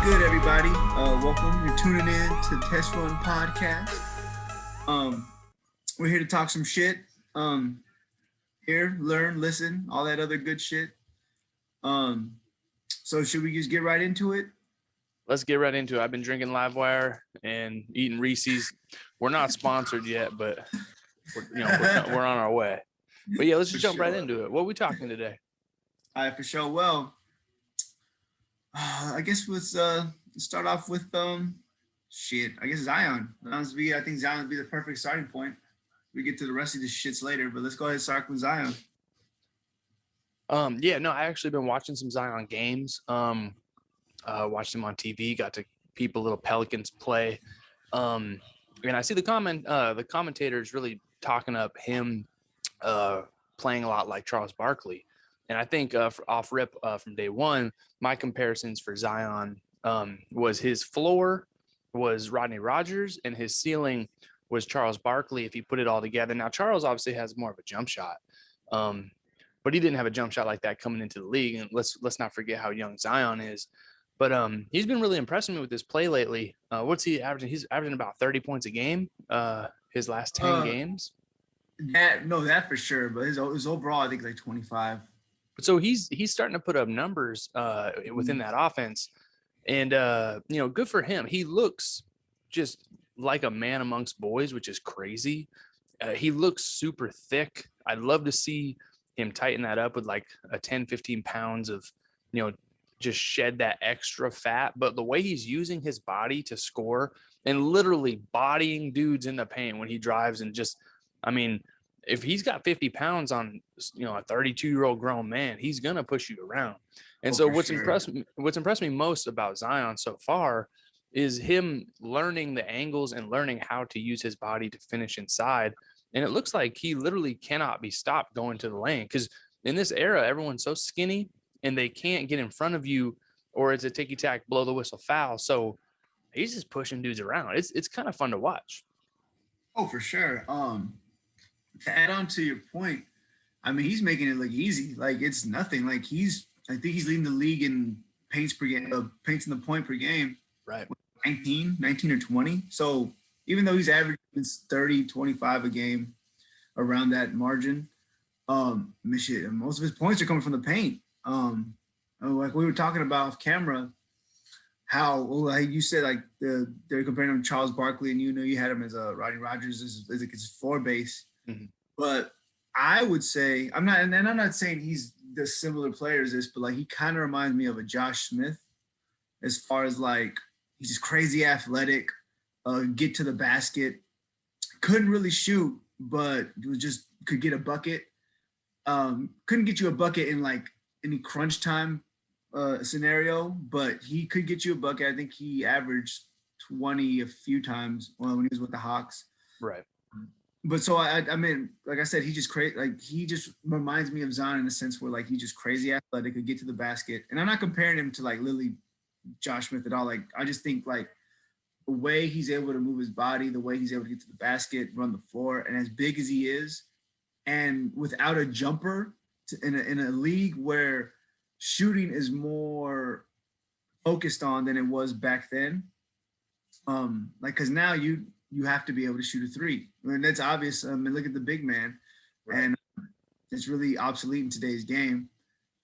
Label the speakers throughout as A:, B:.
A: good, everybody? Welcome. You're tuning in to the Test Run Podcast. We're here to talk some shit. Hear, learn, listen, all that other good shit. So should we just get right into it?
B: Let's get right into it. I've been drinking Livewire and eating Reese's. We're not sponsored yet, but we're on our way. But yeah, let's just jump right into it. What are we talking today?
A: All right, for sure. Well, I guess let's start off with shit. I guess Zion. I think Zion would be the perfect starting point. We get to the rest of these shits later, but let's go ahead and start with Zion.
B: I actually been watching some Zion games. Watched him on TV. Got to peep a little Pelicans play. And I see the commentators really talking up him playing a lot like Charles Barkley. And I think off rip from day one, my comparisons for Zion was his floor was Rodney Rogers and his ceiling was Charles Barkley if he put it all together. Now, Charles obviously has more of a jump shot, but he didn't have a jump shot like that coming into the league. And let's not forget how young Zion is. But he's been really impressing me with this play lately. What's he averaging? He's averaging about 30 points a game his last 10 games.
A: That for sure. But his overall, I think like 25.
B: So he's starting to put up numbers within that offense, and good for him. He looks just like a man amongst boys, which is crazy. He looks super thick. I'd love to see him tighten that up with like a 10, 15 pounds of, just shed that extra fat. But the way he's using his body to score and literally bodying dudes in the paint when he drives and just, if he's got 50 pounds on, a 32-year-old grown man, he's going to push you around. And so what's impressed me most about Zion so far is him learning the angles and learning how to use his body to finish inside. And it looks like he literally cannot be stopped going to the lane, because in this era, everyone's so skinny and they can't get in front of you, or it's a ticky-tack, blow the whistle foul. So he's just pushing dudes around. It's kind of fun to watch.
A: Oh, for sure. To add on to your point, he's making it look easy. Like it's nothing. Like I think he's leading the league in paints per game, paints in the point per game.
B: Right.
A: 19 or 20. So even though he's averaging 30, 25 a game, around that margin, most of his points are coming from the paint. Like we were talking about off camera, how like you said, like they're comparing him to Charles Barkley, and you had him as a Rodney Rogers as his floor base. Mm-hmm. But I would say I'm not saying he's the similar player as this, but like he kind of reminds me of a Josh Smith, as far as like he's just crazy athletic, get to the basket, couldn't really shoot, but could get a bucket. Couldn't get you a bucket in like any crunch time scenario, but he could get you a bucket. I think he averaged 20 a few times when he was with the Hawks.
B: Right.
A: But so like I said, he just crazy. Like he just reminds me of Zion in a sense where like he's just crazy athletic, could get to the basket. And I'm not comparing him to like Lily Josh Smith at all. Like I just think like the way he's able to move his body, the way he's able to get to the basket, run the floor, and as big as he is, and without a jumper in a league where shooting is more focused on than it was back then. Because now you have to be able to shoot a three. That's obvious. Look at the big man, right. And it's really obsolete in today's game.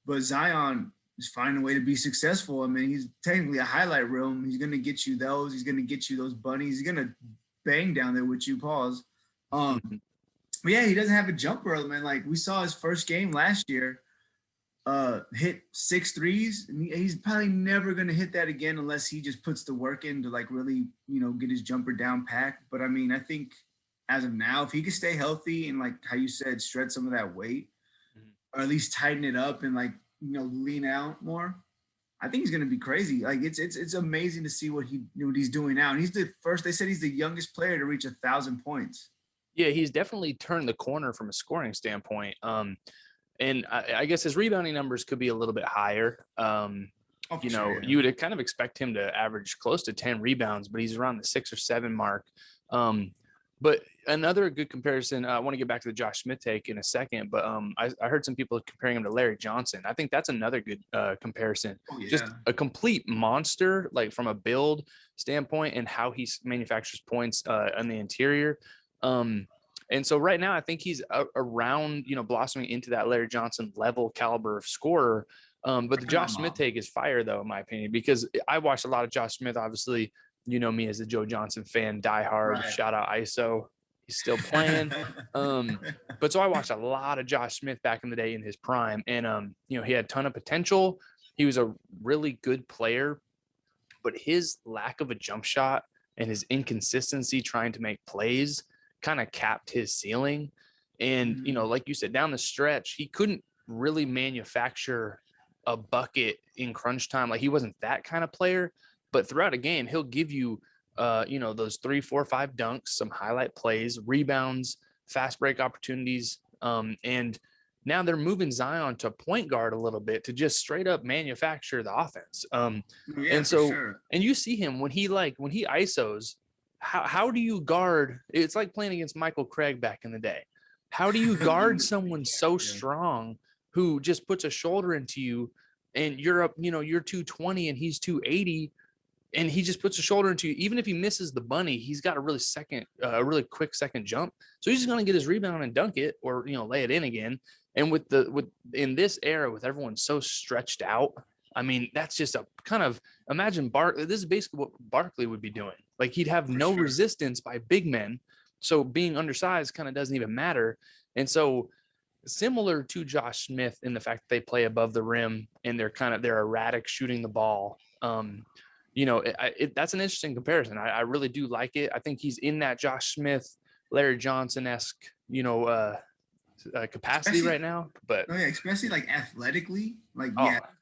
A: But Zion is finding a way to be successful. He's technically a highlight reel. He's going to get you those. He's going to get you those bunnies. He's going to bang down there with you. Pause. But yeah, he doesn't have a jumper, man. Like we saw his first game last year, hit 6 threes, and he's probably never going to hit that again unless he just puts the work in to like really, get his jumper down packed. But I think as of now, if he could stay healthy and like how you said, shred some of that weight, or at least tighten it up and like, lean out more, I think he's going to be crazy. Like it's amazing to see what he's doing now. And they said he's the youngest player to reach 1,000 points.
B: Yeah, he's definitely turned the corner from a scoring standpoint. And I guess his rebounding numbers could be a little bit higher. You would kind of expect him to average close to 10 rebounds, but he's around the 6 or 7 mark. But another good comparison, I want to get back to the Josh Smith take in a second, but I heard some people comparing him to Larry Johnson. I think that's another good comparison.
A: Oh
B: Just
A: yeah.
B: a complete monster, like from a build standpoint and how he manufactures points on the interior. And so right now, I think he's around, blossoming into that Larry Johnson level caliber of scorer. But the Josh Smith take is fire, though, in my opinion, because I watched a lot of Josh Smith. Obviously, you know me as a Joe Johnson fan, diehard.
A: Right.
B: Shout out ISO. He's still playing. But so I watched a lot of Josh Smith back in the day in his prime. And, he had a ton of potential. He was a really good player, but his lack of a jump shot and his inconsistency trying to make plays kind of capped his ceiling. And, like you said, down the stretch, he couldn't really manufacture a bucket in crunch time. Like he wasn't that kind of player, but throughout a game, he'll give you, those 3, 4, 5 dunks, some highlight plays, rebounds, fast break opportunities. And now they're moving Zion to point guard a little bit to just straight up manufacture the offense. And so,
A: sure.
B: and you see him when he ISOs, how do you guard? It's like playing against Michael Craig back in the day. How do you guard someone so strong who just puts a shoulder into you and you're up, you're 220 and he's 280 and he just puts a shoulder into you. Even if he misses the bunny, he's got a really quick second jump. So he's just going to get his rebound and dunk it or, lay it in again. And in this era with everyone so stretched out, I mean, that's just a kind of imagine this is basically what Barkley would be doing. Like he'd have no resistance by big men. So being undersized kind of doesn't even matter. And so similar to Josh Smith in the fact that they play above the rim and they're erratic shooting the ball. That's an interesting comparison. I really do like it. I think he's in that Josh Smith, Larry Johnson-esque, capacity right now. But
A: especially like athletically,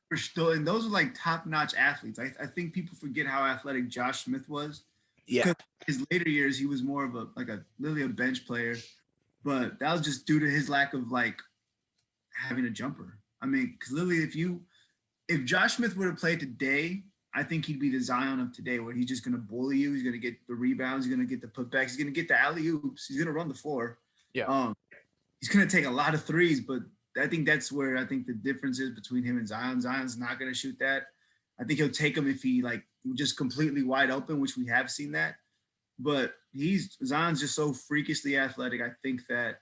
A: for sure. And those are like top-notch athletes. I think people forget how athletic Josh Smith was.
B: Yeah.
A: His later years, he was more of literally a bench player, but that was just due to his lack of like having a jumper. I mean, because literally, if Josh Smith would have played today, I think he'd be the Zion of today, where he's just going to bully you. He's going to get the rebounds. He's going to get the putbacks. He's going to get the alley-oops. He's going to run the floor.
B: Yeah.
A: He's going to take a lot of threes, but I think that's where I think the difference is between him and Zion. Zion's not going to shoot that. I think he'll take them if he like just completely wide open, which we have seen that. But Zion's just so freakishly athletic. I think that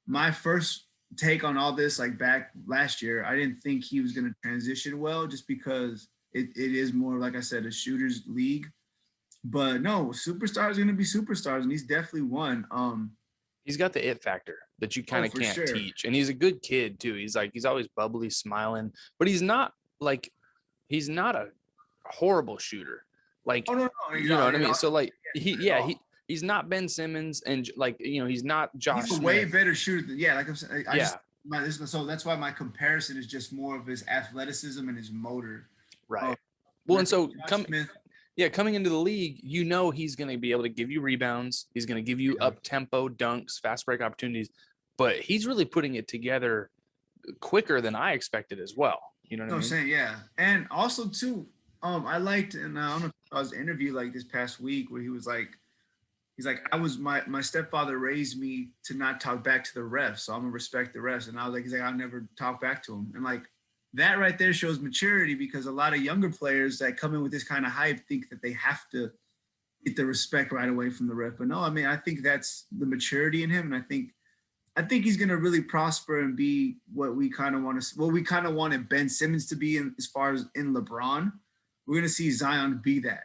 A: my first take on all this, like back last year, I didn't think he was going to transition well, just because it is more, like I said, a shooter's league. But no, superstars are going to be superstars, and he's definitely one.
B: He's got the it factor that you kind of can't teach. And he's a good kid too. He's always bubbly, smiling, but he's not a horrible shooter. Like,
A: no,
B: you know what I mean? So like he's not Ben Simmons, and he's not Josh
A: He's a
B: Smith.
A: way better shooter than, like I'm saying, so that's why my comparison is just more of his athleticism and his motor.
B: Right. Well, and so coming into the league, he's going to be able to give you rebounds. He's going to give you up-tempo dunks, fast break opportunities, but he's really putting it together quicker than I expected as well. You know what I mean?
A: I'm saying, yeah. And also too, I liked, and I don't know if I was interviewed like this past week where he's like, my stepfather raised me to not talk back to the refs, so I'm gonna respect the refs. And he's like, I'll never talk back to him. And like that right there shows maturity, because a lot of younger players that come in with this kind of hype think that they have to get the respect right away from the ref. But no, I mean, I think that's the maturity in him, and I think he's gonna really prosper and be what we kind of wanted Ben Simmons to be as far as in LeBron. We're gonna see Zion be that.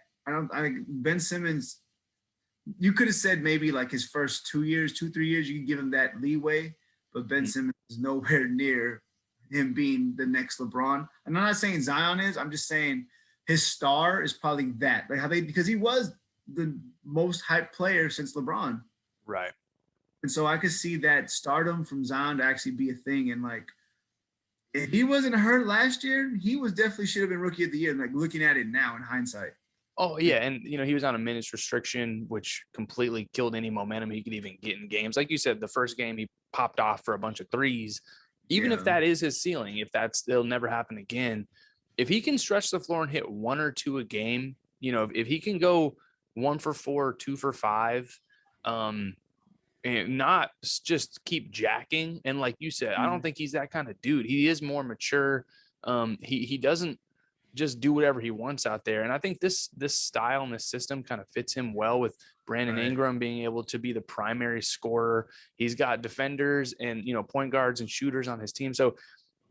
A: Ben Simmons, you could have said maybe like his first 2 years, 2-3 years, you could give him that leeway, but Ben Simmons is nowhere near him being the next LeBron. And I'm not saying Zion is, I'm just saying his star is probably that. Because he was the most hyped player since LeBron.
B: Right.
A: And so I could see that stardom from Zion to actually be a thing. And like, if he wasn't hurt last year, he definitely should have been rookie of the year. Like looking at it now in hindsight.
B: Oh yeah, and he was on a minutes restriction, which completely killed any momentum he could even get in games. Like you said, the first game he popped off for a bunch of threes. Even if that is his ceiling, it'll never happen again. If he can stretch the floor and hit 1 or 2 a game, if he can go 1 for 4, 2 for 5, and not just keep jacking. And like you said, I don't think he's that kind of dude. He is more mature. He doesn't just do whatever he wants out there. And I think this style and this system kind of fits him well, with Brandon Ingram being able to be the primary scorer. He's got defenders and, point guards and shooters on his team. So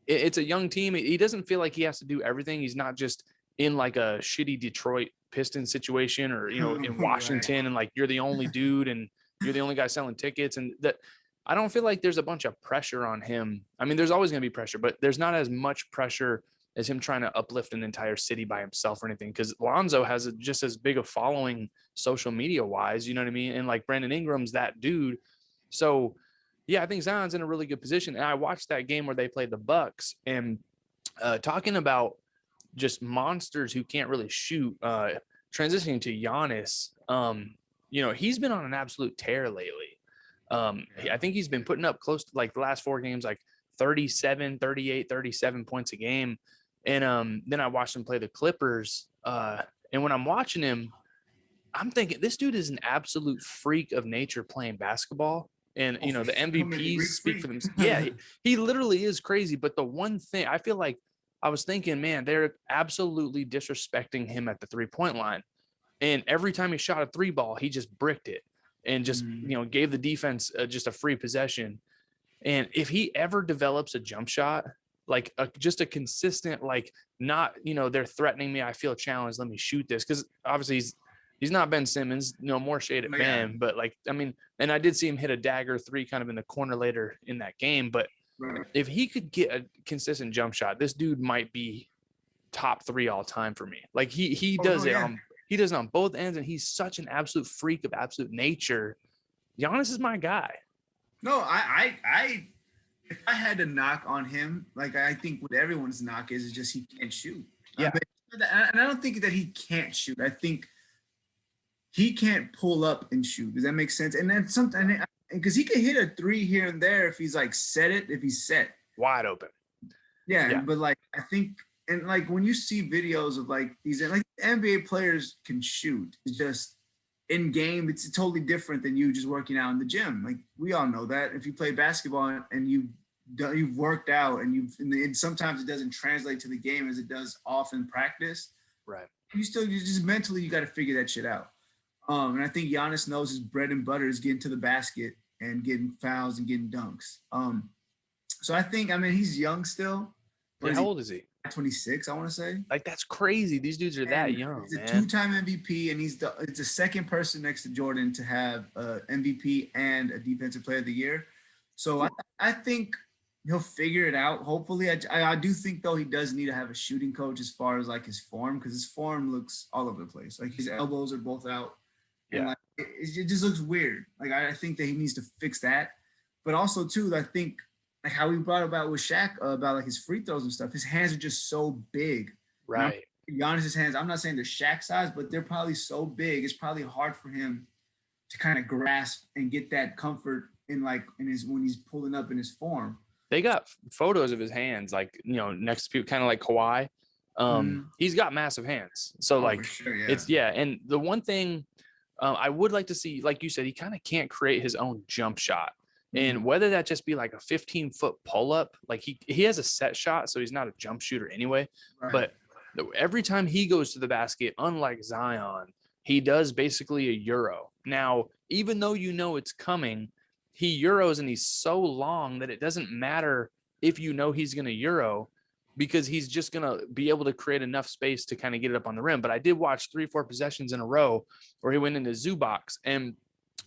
B: it's a young team. He doesn't feel like he has to do everything. He's not just in like a shitty Detroit Pistons situation, or, in Washington, and like you're the only dude and you're the only guy selling tickets. And that, I don't feel like there's a bunch of pressure on him. I mean, there's always going to be pressure, but there's not as much pressure as him trying to uplift an entire city by himself or anything. Because Lonzo has just as big a following social media wise, you know what I mean? And like Brandon Ingram's that dude. So yeah, I think Zion's in a really good position. And I watched that game where they played the Bucks, and talking about just monsters who can't really shoot, transitioning to Giannis, he's been on an absolute tear lately. I think he's been putting up close to, like, the last 4 games, like 37, 38, 37 points a game. And then I watched him play the Clippers. And when I'm watching him, I'm thinking this dude is an absolute freak of nature playing basketball. And, the MVPs speak for themselves. Yeah, he literally is crazy. But the one thing I feel like, I was thinking, man, they're absolutely disrespecting him at the 3-point line. And every time he shot a 3 ball, he just bricked it and just, gave the defense just a free possession. And if he ever develops a jump shot, like just a consistent, like, not, they're threatening me, I feel challenged, let me shoot this. Because obviously he's not Ben Simmons, more shade at Ben. But like, I mean, and I did see him hit a dagger 3 kind of in the corner later in that game. But if he could get a consistent jump shot, this dude might be top 3 all time for me. Like he does it on both ends, and he's such an absolute freak of absolute nature. Giannis is my guy.
A: No, if I had to knock on him, like, I think what everyone's knock is just he can't shoot.
B: Yeah.
A: And I don't think that he can't shoot. I think he can't pull up and shoot. Does that make sense? And then something, because he can hit a 3 here and there if he's like if he's set
B: wide open.
A: Yeah. But like, I think, and like when you see videos of like these, like, NBA players can shoot. It's just in game, it's totally different than you just working out in the gym. Like, we all know that if you play basketball and you've worked out and sometimes it doesn't translate to the game as it does off in practice.
B: Right.
A: You just mentally, you got to figure that shit out. And I think Giannis knows his bread and butter is getting to the basket and getting fouls and getting dunks. So I think, he's young still.
B: Yeah, how old is he?
A: 26, I want to say.
B: Like, that's crazy. These dudes are that young.
A: He's a 2-time MVP, and it's the second person next to Jordan to have a MVP and a Defensive Player of the Year. So I think he'll figure it out. Hopefully, I do think, though, he does need to have a shooting coach as far as like his form, because his form looks all over the place. Like, his elbows are both out.
B: Yeah.
A: And like, it just looks weird. Like, I think that he needs to fix that. But also, too, I think, like how we brought about with Shaq about like his free throws and stuff, his hands are just so big.
B: Right.
A: Giannis's hands, I'm not saying they're Shaq size, but they're probably so big. It's probably hard for him to kind of grasp and get that comfort in when he's pulling up in his form.
B: They got photos of his hands, like, next to people, kind of like Kawhi. He's got massive hands. So it's, And the one thing I would like to see, like you said, he kind of can't create his own jump shot. And whether that just be like a 15-foot pull-up, like he has a set shot, so he's not a jump shooter anyway. Right. But every time he goes to the basket, unlike Zion, he does basically a Euro. Now, even though it's coming, he Euros and he's so long that it doesn't matter if he's going to Euro, because he's just going to be able to create enough space to kind of get it up on the rim. But I did watch 3-4 possessions in a row where he went into Zubac, and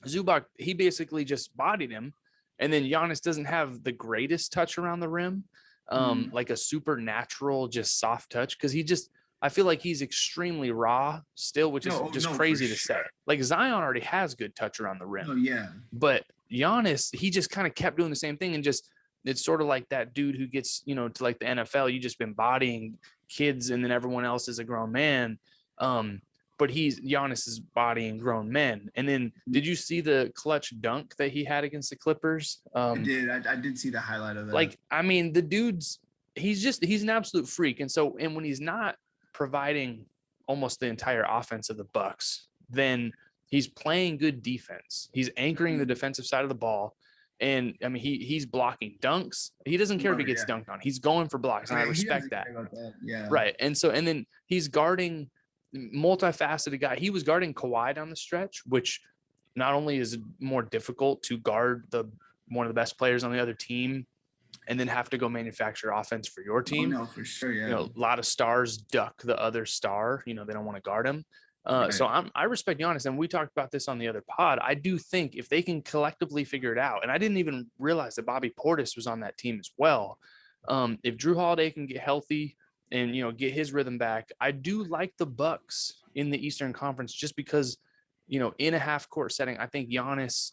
B: Zubac, he basically just bodied him. And then Giannis doesn't have the greatest touch around the rim, like a supernatural, just soft touch. Because I feel like he's extremely raw still, which is crazy to say. Like, Zion already has good touch around the rim.
A: Oh, yeah.
B: But Giannis, he just kind of kept doing the same thing. And it's sort of like that dude who gets, to like the NFL, you just been bodying kids and then everyone else is a grown man. But Giannis is bodying grown men. And then, did you see the clutch dunk that he had against the Clippers?
A: I did. I did see the highlight of that.
B: Like, the dude's, he's an absolute freak. And so, when he's not providing almost the entire offense of the Bucks, then he's playing good defense. He's anchoring the defensive side of the ball. And I mean, he's blocking dunks. He doesn't care if he gets dunked on. He's going for blocks, and I respect that.
A: Yeah.
B: Right. And then he's guarding multifaceted guy. He was guarding Kawhi down the stretch, which not only is it more difficult to guard one of the best players on the other team and then have to go manufacture offense for your team.
A: Oh, no, for sure. Yeah.
B: You know, a lot of stars duck the other star. You know, they don't want to guard him.
A: Right.
B: So I respect Giannis, and we talked about this on the other pod. I do think if they can collectively figure it out, and I didn't even realize that Bobby Portis was on that team as well. If Drew Holiday can get healthy and, you know, get his rhythm back, I do like the Bucks in the Eastern Conference just because, you know, in a half court setting, I think Giannis,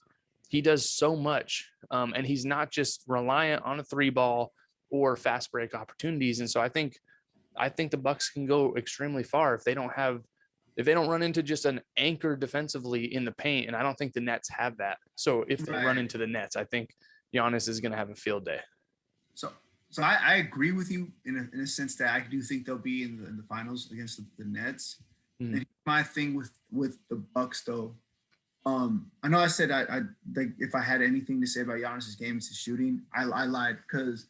B: he does so much, and he's not just reliant on a 3-ball or fast break opportunities. And so I think the Bucks can go extremely far if they don't run into just an anchor defensively in the paint. And I don't think the Nets have that. So if they run into the Nets, I think Giannis is going to have a field day.
A: So I agree with you in a sense that I do think they'll be in the finals against the Nets. Mm-hmm. And my thing with the Bucks though, I know I said I like if I had anything to say about Giannis's game, it's his shooting. I lied because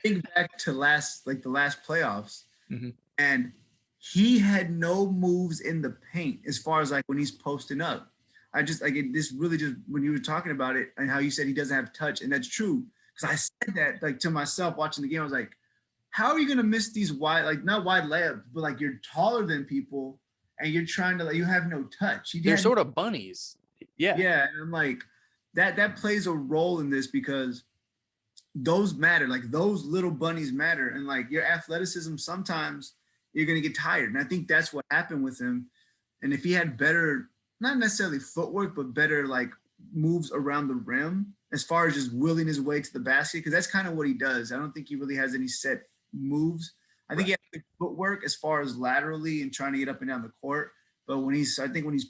A: think back to the last playoffs, mm-hmm. and he had no moves in the paint as far as like when he's posting up. I just like it, this really just when you were talking about it and how you said he doesn't have touch, and that's true because I said that like to myself watching the game. I was like, how are you gonna miss these wide, like not wide layups, but like you're taller than people and you're trying to like you have no touch.
B: They're sort of bunnies. Yeah.
A: Yeah, and I'm like that plays a role in this because those matter. Like those little bunnies matter, and like your athleticism sometimes you're going to get tired. And I think that's what happened with him. And if he had better, not necessarily footwork, but better like moves around the rim as far as just willing his way to the basket, because that's kind of what he does. I don't think he really has any set moves. I think he has good footwork as far as laterally and trying to get up and down the court. But when he's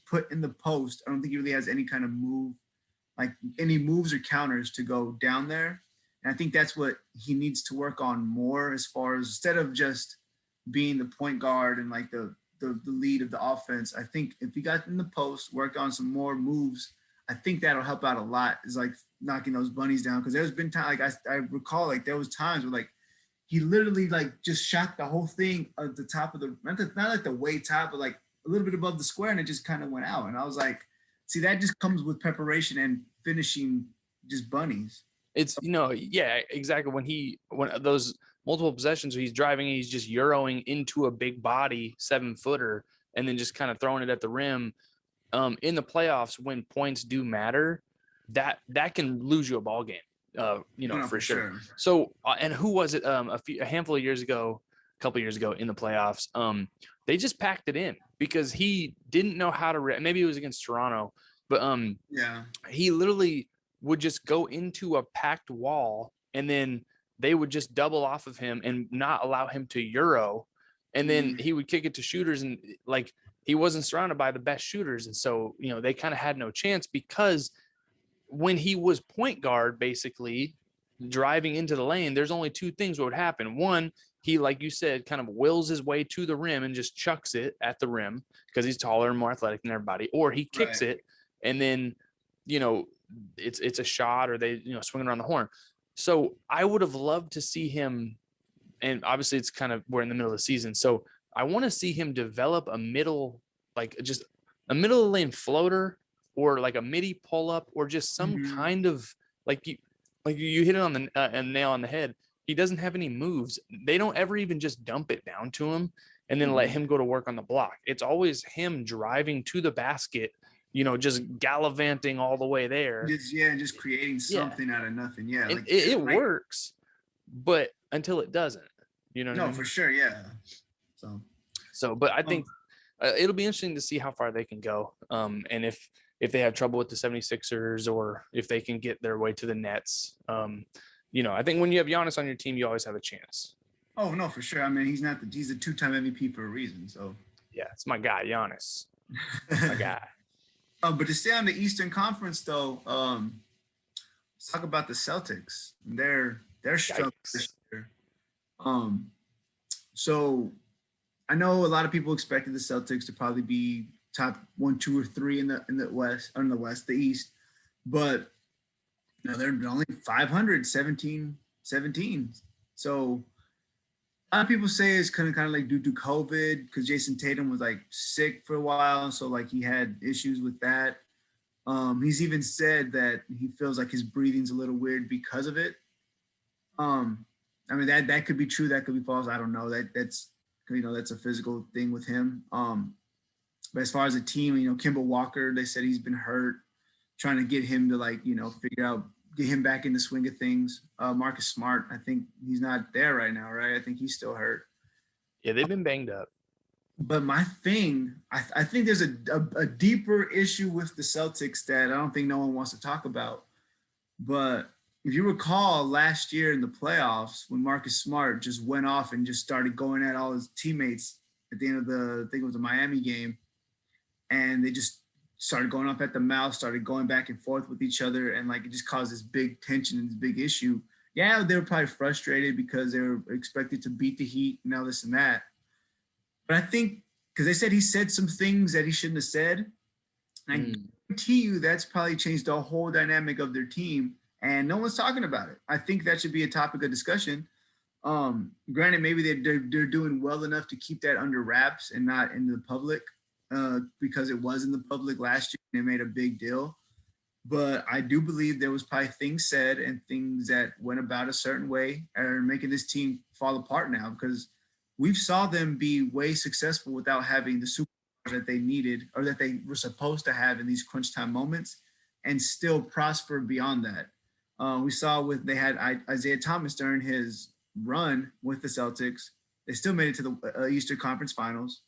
A: put in the post, I don't think he really has any kind of move, like any moves or counters to go down there. And I think that's what he needs to work on more as far as instead of just being the point guard and like the lead of the offense. I think if he got in the post, worked on some more moves, I think that'll help out a lot, is like knocking those bunnies down. Because there's been time, like I recall, like there was times where like he literally like just shot the whole thing at the top of not like the way top, but like a little bit above the square, and it just kind of went out. And I was like, see, that just comes with preparation and finishing just bunnies.
B: It's, you know, yeah, exactly. When those multiple possessions where he's driving, he's just Euroing into a big body 7-footer and then just kind of throwing it at the rim. In the playoffs, when points do matter, that can lose you a ball game, for sure. So, and who was it? A handful of years ago, a couple of years ago in the playoffs, they just packed it in because he didn't know how to, maybe it was against Toronto, but he literally would just go into a packed wall and then they would just double off of him and not allow him to Euro. And then he would kick it to shooters, and like he wasn't surrounded by the best shooters. And so, you know, they kind of had no chance because when he was point guard, basically driving into the lane, there's only two things that would happen. One, he, like you said, kind of wills his way to the rim and just chucks it at the rim because he's taller and more athletic than everybody, or he kicks it and then, you know, it's a shot, or they, you know, swing around the horn. So I would have loved to see him, and obviously it's kind of, we're in the middle of the season, so I want to see him develop a middle, like just a middle of the lane floater, or like a midi pull up, or just some kind of like you hit it on the a nail on the head. He doesn't have any moves. They don't ever even just dump it down to him and then let him go to work on the block. It's always him driving to the basket, you know, just gallivanting all the way there.
A: Just creating something out of nothing. Yeah, like,
B: it works, but until it doesn't, you know.
A: No, for sure, yeah.
B: So, but I think it'll be interesting to see how far they can go, and if they have trouble with the 76ers, or if they can get their way to the Nets. You know, I think when you have Giannis on your team, you always have a chance.
A: Oh no, for sure. I mean, he's a 2-time MVP for a reason. So
B: yeah, it's my guy, Giannis. My guy.
A: But to stay on the Eastern Conference, though, let's talk about the Celtics. They're struggling this year. So I know a lot of people expected the Celtics to probably be top 1, 2, or 3 in the West, or in the East. But they're only 500, 17. So a lot of people say it's kind of like due to COVID because Jason Tatum was like sick for a while, so like he had issues with that. He's even said that he feels like his breathing's a little weird because of it. I mean that could be true, that could be false. I don't know. That's that's a physical thing with him. But as far as a team, Kimball Walker, they said he's been hurt, trying to get him to figure out, get him back in the swing of things. Marcus Smart, I think he's not there right now, right? I think he's still hurt.
B: Yeah, they've been banged up.
A: But my thing, I think there's a deeper issue with the Celtics that I don't think no one wants to talk about. But if you recall last year in the playoffs, when Marcus Smart just went off and just started going at all his teammates at the end of I think it was the Miami game, and they just started going up at the mouth, started going back and forth with each other, and it just caused this big tension and this big issue. Yeah, they were probably frustrated because they were expected to beat the Heat and all this and that. But I think because they said he said some things that he shouldn't have said, and I guarantee you that's probably changed the whole dynamic of their team, and no one's talking about it. I think that should be a topic of discussion. Granted, maybe they're doing well enough to keep that under wraps and not in the public, because it was in the public last year and they made a big deal. But I do believe there was probably things said and things that went about a certain way are making this team fall apart now, because we've saw them be way successful without having the superstars that they needed or that they were supposed to have in these crunch time moments, and still prosper beyond that. We saw they had Isaiah Thomas during his run with the Celtics. They still made it to the Eastern Conference Finals.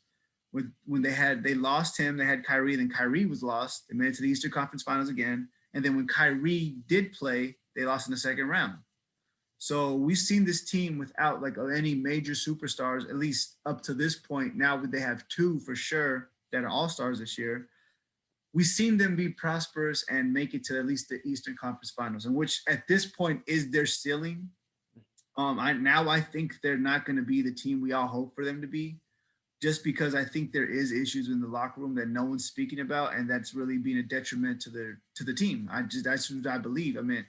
A: When they lost him, they had Kyrie, then Kyrie was lost. They made it to the Eastern Conference Finals again. And then when Kyrie did play, they lost in the second round. So we've seen this team without any major superstars, at least up to this point. Now they have 2 for sure that are all-stars this year. We've seen them be prosperous and make it to at least the Eastern Conference Finals, and which at this point is their ceiling. I think they're not going to be the team we all hope for them to be, just because I think there is issues in the locker room that no one's speaking about, and that's really being a detriment to the team. That's what I believe. I mean,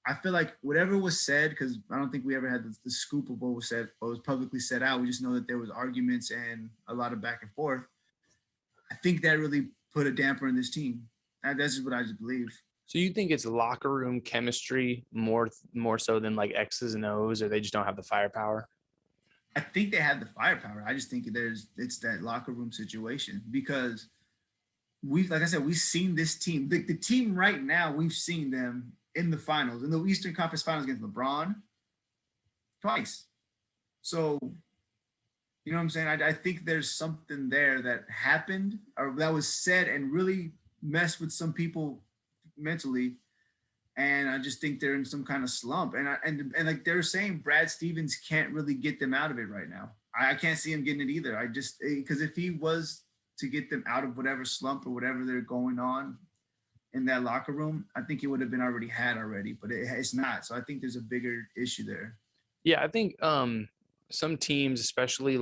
A: I feel like whatever was said, because I don't think we ever had the scoop of what was said, what was publicly set out. We just know that there was arguments and a lot of back and forth. I think that really put a damper in this team. That's just what I just believe.
B: So you think it's locker room chemistry more so than X's and O's, or they just don't have the firepower?
A: I think they have the firepower. I just think it's that locker room situation, because we've seen this team. The team right now, we've seen them in the finals, in the Eastern Conference Finals against LeBron twice. So, you know what I'm saying? I think there's something there that happened or that was said and really messed with some people mentally. And I just think they're in some kind of slump. And like they're saying, Brad Stevens can't really get them out of it right now. I can't see him getting it either. Because if he was to get them out of whatever slump or whatever they're going on in that locker room, I think it would have been already, but it's not. So I think there's a bigger issue there.
B: Yeah, I think some teams, especially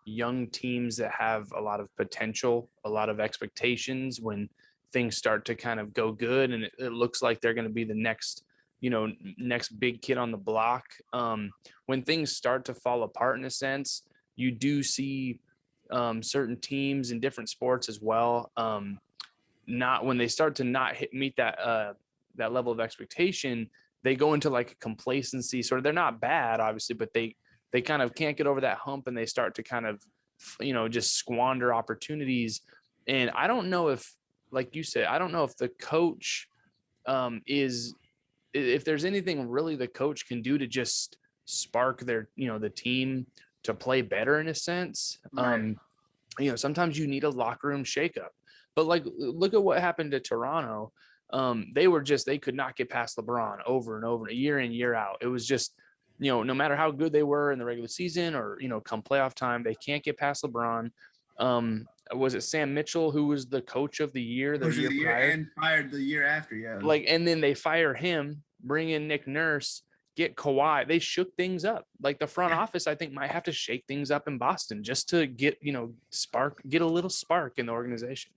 B: young teams that have a lot of potential, a lot of expectations, when things start to kind of go good and it looks like they're going to be the next big kid on the block. When things start to fall apart in a sense, you do see certain teams in different sports as well. Not when they start to not meet that level of expectation, they go into a complacency. Sort of, they're not bad, obviously, but they kind of can't get over that hump and they start to kind of, just squander opportunities. And I don't know if, like you said, I don't know if the coach if there's anything really the coach can do to just spark their, the team to play better in a sense. Right. Sometimes you need a locker room shakeup. But look at what happened to Toronto. They could not get past LeBron over and over, year in, year out. It was just, no matter how good they were in the regular season or, come playoff time, they can't get past LeBron. Was it Sam Mitchell who was the coach of the year? The year prior?
A: And fired the year after, yeah.
B: And then they fire him, bring in Nick Nurse, get Kawhi. They shook things up. Like the front office, I think, might have to shake things up in Boston just to get, get a little spark in the organization.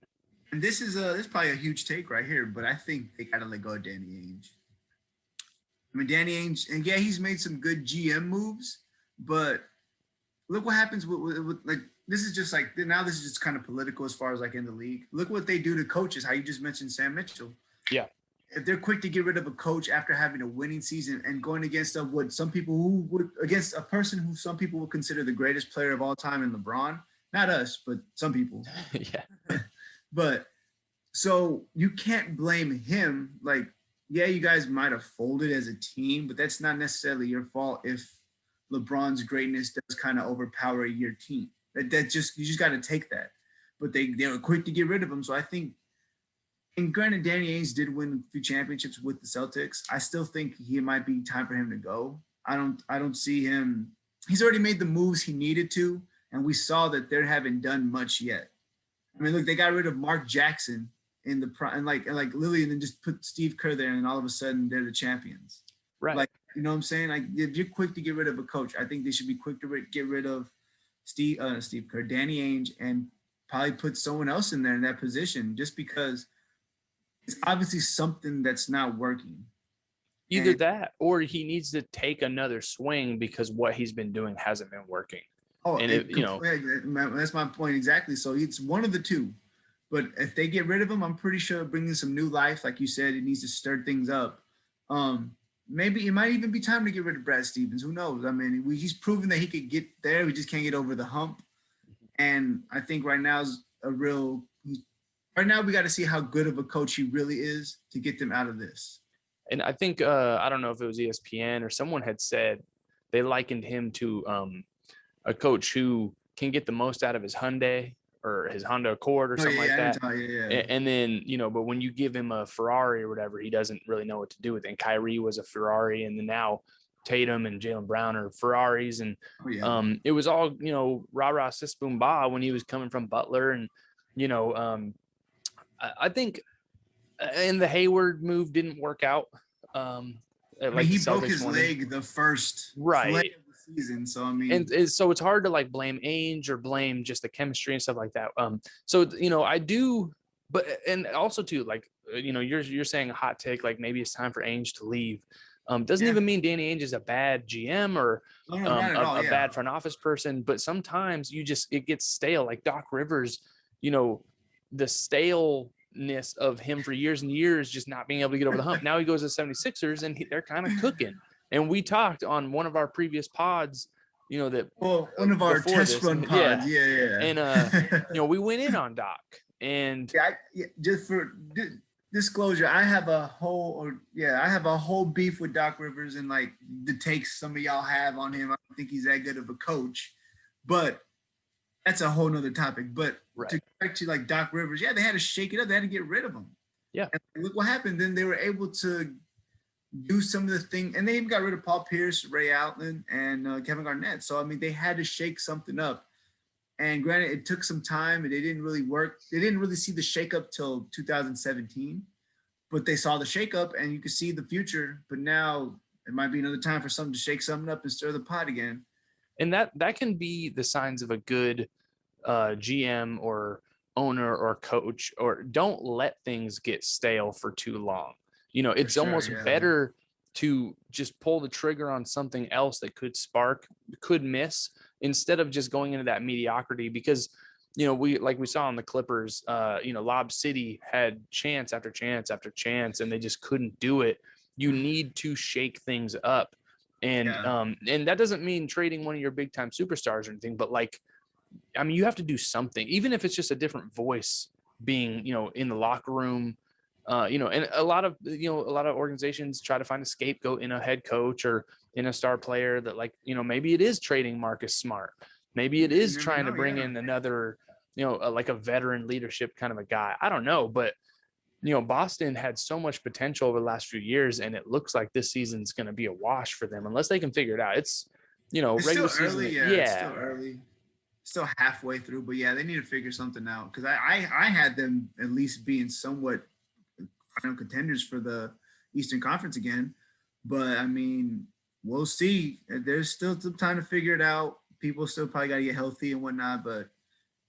A: And this is probably a huge take right here, but I think they gotta let go of Danny Ainge. I mean, Danny Ainge, and yeah, he's made some good GM moves, but look what happens with like, this is just like, now this is just kind of political as far as like in the league. Look what they do to coaches, how you just mentioned Sam Mitchell.
B: Yeah.
A: If they're quick to get rid of a coach after having a winning season and going against against a person who some people would consider the greatest player of all time in LeBron, not us, but some people.
B: Yeah.
A: But so you can't blame him. Like, yeah, you guys might have folded as a team, but that's not necessarily your fault if LeBron's greatness does kind of overpower your team. That just, you just got to take that. But they were quick to get rid of him. So I think, and granted, Danny Ainge did win a few championships with the Celtics. I still think he might be time for him to go. I don't see him. He's already made the moves he needed to, and we saw that they haven't done much yet. I mean, look, they got rid of Mark Jackson in the and like Lily, and then just put Steve Kerr there, and all of a sudden they're the champions.
B: Right.
A: Like, you know what I'm saying? Like, if you're quick to get rid of a coach, I think they should be quick to get rid of Steve Kerr, Danny Ainge, and probably put someone else in there in that position, just because it's obviously something that's not working.
B: Either that, or he needs to take another swing because what he's been doing hasn't been working.
A: Oh, and that's my point exactly. So it's one of the two. But if they get rid of him, I'm pretty sure bringing some new life, like you said, it needs to stir things up. Maybe it might even be time to get rid of Brad Stevens. Who knows? I mean, he's proven that he could get there. We just can't get over the hump. And I think right now is right now we got to see how good of a coach he really is to get them out of this.
B: And I think, I don't know if it was ESPN or someone had said they likened him to a coach who can get the most out of his Hyundai or his Honda Accord or something like that. And then, but when you give him a Ferrari or whatever, he doesn't really know what to do with it. And Kyrie was a Ferrari, and then now Tatum and Jaylen Brown are Ferraris. And it was all, rah-rah, sis, boom, bah when he was coming from Butler. And, I think, and the Hayward move didn't work out.
A: He broke his leg the first leg of the season. So, I mean.
B: And so it's hard to like blame Ainge or blame just the chemistry and stuff like that. So, I do, but, and also too, like, you're saying a hot take, like maybe it's time for Ainge to leave. Doesn't even mean Danny Ainge is a bad GM or a bad front office person, but sometimes it gets stale. Like Doc Rivers, the staleness of him for years and years, just not being able to get over the hump. Now he goes to 76ers and they're kind of cooking. And we talked on one of our previous pods, that
A: one of our test run pods. Yeah.
B: And, we went in on Doc and
A: just for disclosure, I have a whole beef with Doc Rivers and like the takes some of y'all have on him. I don't think he's that good of a coach, but that's a whole nother topic. But to go back to like Doc Rivers, they had to shake it up. They had to get rid of him.
B: Yeah.
A: And look what happened. Then they were able to do some of the things, and they even got rid of Paul Pierce, Ray Allen, and Kevin Garnett. So, I mean, they had to shake something up. And granted, it took some time, and it didn't really work. They didn't really see the shakeup till 2017, but they saw the shakeup, and you could see the future. But now it might be another time for something to shake something up and stir the pot again.
B: And that can be the signs of a good GM or owner or coach, or don't let things get stale for too long. It's almost better to just pull the trigger on something else that could miss, instead of just going into that mediocrity. Because, we saw on the Clippers, Lob City had chance after chance after chance, and they just couldn't do it. You need to shake things up. And that doesn't mean trading one of your big time superstars or anything, but you have to do something, even if it's just a different voice being, in the locker room, and a lot of organizations try to find a scapegoat in a head coach or in a star player that maybe it is trading Marcus Smart. Maybe it is trying to bring in another, like a veteran leadership kind of a guy. I don't know, but Boston had so much potential over the last few years, and it looks like this season's going to be a wash for them unless they can figure it out. It's, regular
A: still
B: season.
A: Early, it's still early, still halfway through, but they need to figure something out. Because I had them at least being somewhat final contenders for the Eastern Conference again, but I mean, we'll see. There's still some time to figure it out. People still probably got to get healthy and whatnot, but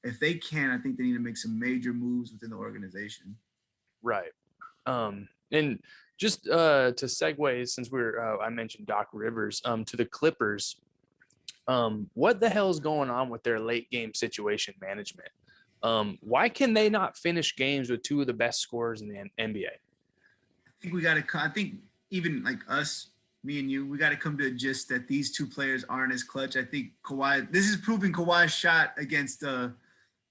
A: if they can, I think they need to make some major moves within the organization.
B: Right. And just to segue, since I mentioned Doc Rivers, to the Clippers, what the hell is going on with their late game situation management? Why can they not finish games with two of the best scorers in the NBA?
A: I think we got to. I think even like us, me and you, we got to come to a gist that these two players aren't as clutch. I think Kawhi. This is proving Kawhi's shot against who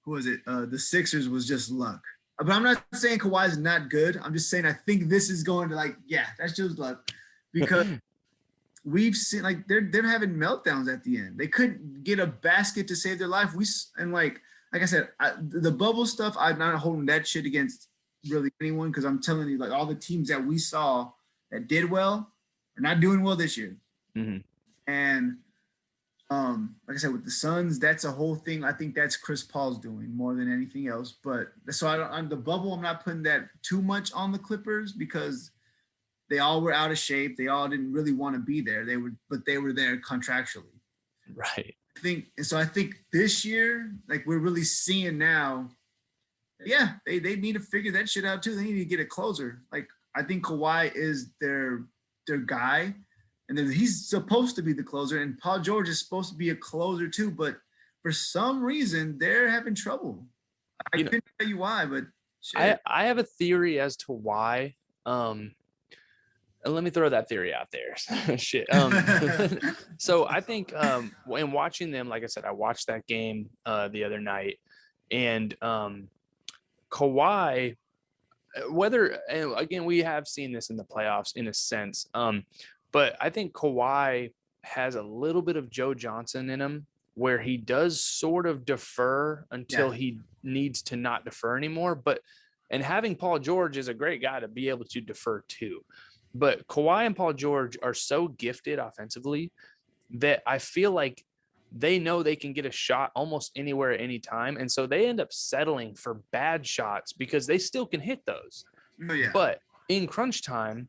A: was it? The Sixers was just luck. But I'm not saying Kawhi's not good. I'm just saying I think this is going to that's just luck, because we've seen they're having meltdowns at the end. They couldn't get a basket to save their life. Like I said, the bubble stuff, I'm not holding that shit against really anyone, because I'm telling you, like, all the teams that we saw that did well are not doing well this year.
B: Mm-hmm.
A: And like I said, with the Suns, that's a whole thing. I think that's Chris Paul's doing more than anything else. But so on the bubble, I'm not putting that too much on the Clippers, because they all were out of shape. They all didn't really want to be there. They were there contractually.
B: Right.
A: I think this year, like, we're really seeing now, yeah, they need to figure that shit out too. They need to get a closer. Like, I think Kawhi is their guy, and then he's supposed to be the closer, and Paul George is supposed to be a closer too, but for some reason they're having trouble. I couldn't tell you why, but shit.
B: I have a theory as to why. Let me throw that theory out there. Shit. So I think in watching them, like I said, I watched that game the other night, and Kawhi, and again, we have seen this in the playoffs in a sense, but I think Kawhi has a little bit of Joe Johnson in him, where he does sort of defer until he needs to not defer anymore. And having Paul George is a great guy to be able to defer to. But Kawhi and Paul George are so gifted offensively that I feel like they know they can get a shot almost anywhere at any time. And so they end up settling for bad shots because they still can hit those.
A: Oh, yeah.
B: But in crunch time,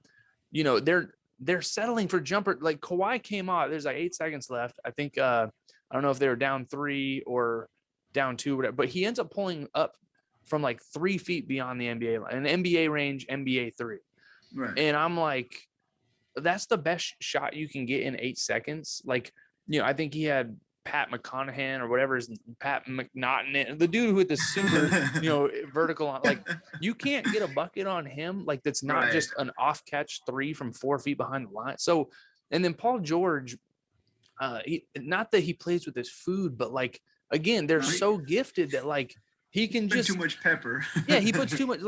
B: they're settling for jumper. Like, Kawhi came out, there's like 8 seconds left. I think, I don't know if they were down 3 or down 2, whatever, but he ends up pulling up from like 3 feet beyond the NBA line, an NBA range, NBA 3.
A: Right.
B: And I'm like, that's the best shot you can get in 8 seconds. Like, I think he had Pat McConaughey or whatever is Pat McNaughton, the dude with the super, vertical on. Like, you can't get a bucket on him. Like, that's not just an off catch 3 from 4 feet behind the line. So, and then Paul George, not that he plays with his food, but like, again, they're so gifted that like he can just
A: too much pepper.
B: Yeah, he puts too much,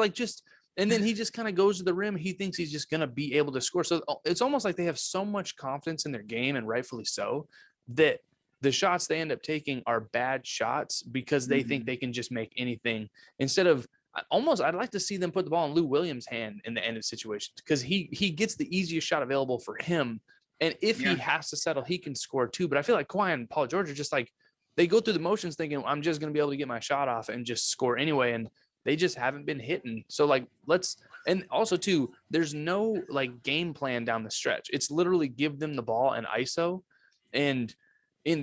B: and then he just kind of goes to the rim. He thinks he's just going to be able to score. So it's almost like they have so much confidence in their game, and rightfully so, that the shots they end up taking are bad shots because they think they can just make anything instead of I'd like to see them put the ball in Lou Williams' hand in the end of situations, because he gets the easiest shot available for him. And if he has to settle, he can score too. But I feel like Kawhi and Paul George are just like, they go through the motions thinking, I'm just going to be able to get my shot off and just score anyway. And they just haven't been hitting. So like, and also too, there's no like game plan down the stretch. It's literally give them the ball and ISO. And in